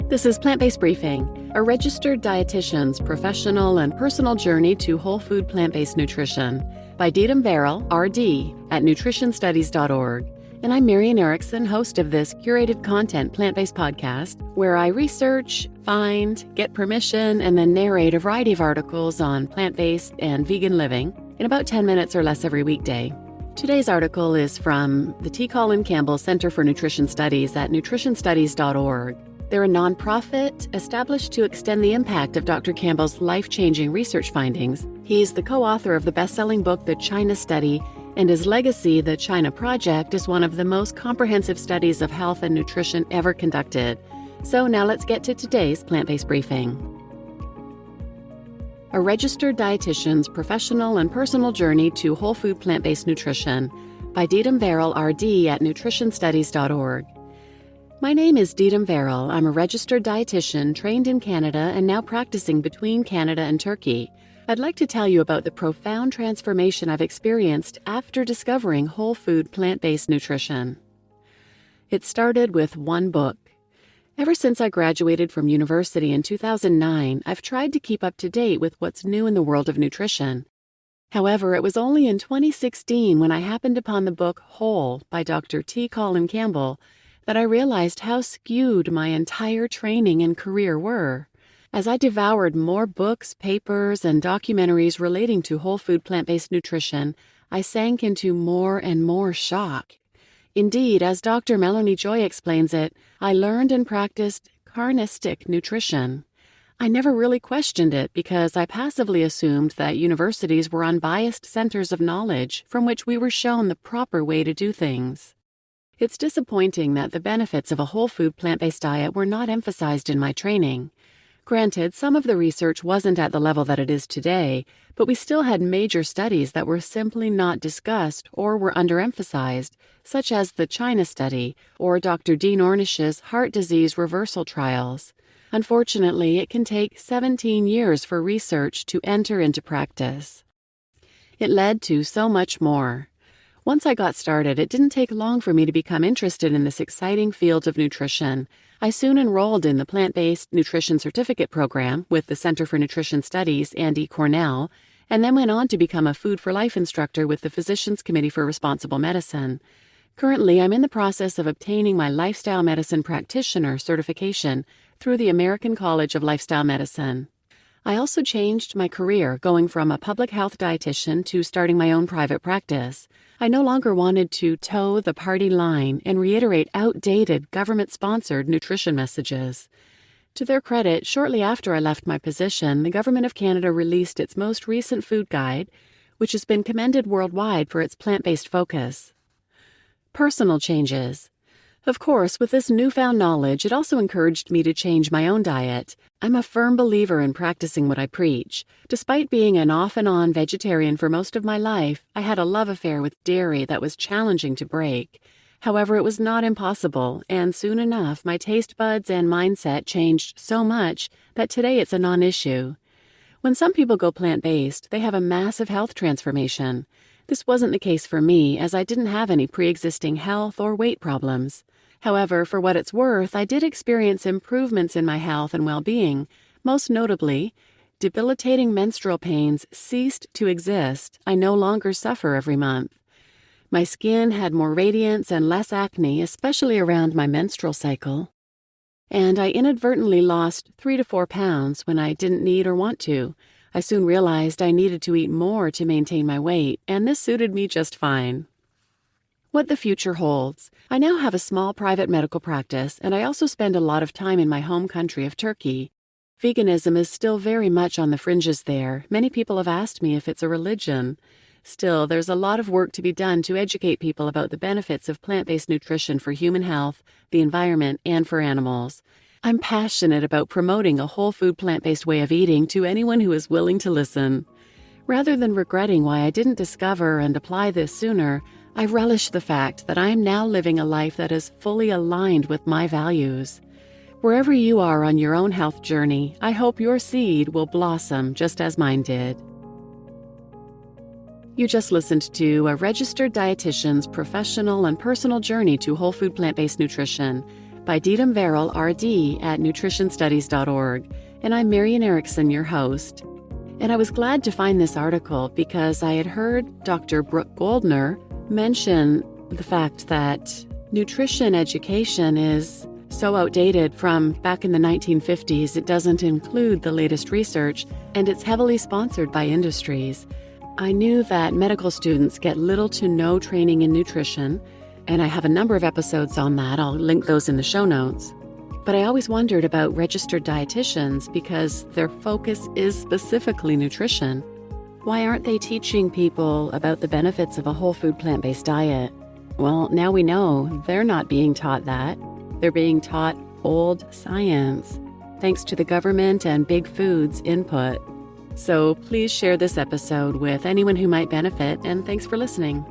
This is Plant-Based Briefing, a registered dietitian's professional and personal journey to whole food plant-based nutrition by Didem Varol, RD, at nutritionstudies.org. And I'm Marian Erickson, host of this curated content plant-based podcast, where I research, find, get permission, and then narrate a variety of articles on plant-based and vegan living in about 10 minutes or less every weekday. Today's article is from the Colin Campbell Center for Nutrition Studies at nutritionstudies.org. They're a nonprofit established to extend the impact of Dr. Campbell's life-changing research findings. He's the co-author of the best-selling book, The China Study, and his legacy, The China Project, is one of the most comprehensive studies of health and nutrition ever conducted. So now let's get to today's plant-based briefing. A registered dietitian's professional and personal journey to whole food plant-based nutrition by Didem Varol, RD, at nutritionstudies.org. My name is Didem Varol. I'm a registered dietitian trained in Canada and now practicing between Canada and Turkey. I'd like to tell you about the profound transformation I've experienced after discovering whole food plant-based nutrition. It started with one book. Ever since I graduated from university in 2009, I've tried to keep up to date with what's new in the world of nutrition. However, it was only in 2016 when I happened upon the book Whole by Dr. Colin Campbell that I realized how skewed my entire training and career were. As I devoured more books, papers, and documentaries relating to whole food plant-based nutrition, I sank into more and more shock. Indeed, as Dr. Melanie Joy explains it, I learned and practiced carnistic nutrition. I never really questioned it because I passively assumed that universities were unbiased centers of knowledge from which we were shown the proper way to do things. It's disappointing that the benefits of a whole food plant-based diet were not emphasized in my training. Granted, some of the research wasn't at the level that it is today, but we still had major studies that were simply not discussed or were underemphasized, such as the China Study or Dr. Dean Ornish's heart disease reversal trials. Unfortunately, it can take 17 years for research to enter into practice. It led to so much more. Once I got started, it didn't take long for me to become interested in this exciting field of nutrition. I soon enrolled in the Plant-Based Nutrition Certificate Program with the Center for Nutrition Studies, Andy Cornell, and then went on to become a Food for Life instructor with the Physicians Committee for Responsible Medicine. Currently, I'm in the process of obtaining my Lifestyle Medicine Practitioner certification through the American College of Lifestyle Medicine. I also changed my career, going from a public health dietitian to starting my own private practice. I no longer wanted to toe the party line and reiterate outdated government-sponsored nutrition messages. To their credit, shortly after I left my position, the Government of Canada released its most recent food guide, which has been commended worldwide for its plant-based focus. Personal changes. Of course, with this newfound knowledge, it also encouraged me to change my own diet. I'm a firm believer in practicing what I preach. Despite being an off-and-on vegetarian for most of my life, I had a love affair with dairy that was challenging to break. However, it was not impossible, and soon enough, my taste buds and mindset changed so much that today it's a non-issue. When some people go plant-based, they have a massive health transformation. This wasn't the case for me, as I didn't have any pre-existing health or weight problems. However, for what it's worth, I did experience improvements in my health and well-being. Most notably, debilitating menstrual pains ceased to exist. I no longer suffer every month. My skin had more radiance and less acne, especially around my menstrual cycle. And I inadvertently lost 3 to 4 pounds when I didn't need or want to. I soon realized I needed to eat more to maintain my weight, and this suited me just fine. What the future holds. I now have a small private medical practice, and I also spend a lot of time in my home country of Turkey. Veganism is still very much on the fringes there. Many people have asked me if it's a religion. Still, there's a lot of work to be done to educate people about the benefits of plant-based nutrition for human health, the environment, and for animals. I'm passionate about promoting a whole food plant-based way of eating to anyone who is willing to listen. Rather than regretting why I didn't discover and apply this sooner, I relish the fact that I am now living a life that is fully aligned with my values. Wherever you are on your own health journey, I hope your seed will blossom just as mine did. You just listened to a registered dietitian's professional and personal journey to whole food plant-based nutrition by Didem Varol, RD, at nutritionstudies.org, and I'm Marian Erickson, your host. And I was glad to find this article because I had heard Dr. Brooke Goldner mention the fact that nutrition education is so outdated from back in the 1950s, it doesn't include the latest research, and it's heavily sponsored by industries. I knew that medical students get little to no training in nutrition, and I have a number of episodes on that. I'll link those in the show notes. But I always wondered about registered dietitians because their focus is specifically nutrition. Why aren't they teaching people about the benefits of a whole food plant-based diet? Well, now we know they're not being taught that. They're being taught old science, thanks to the government and big food's input. So please share this episode with anyone who might benefit, and thanks for listening.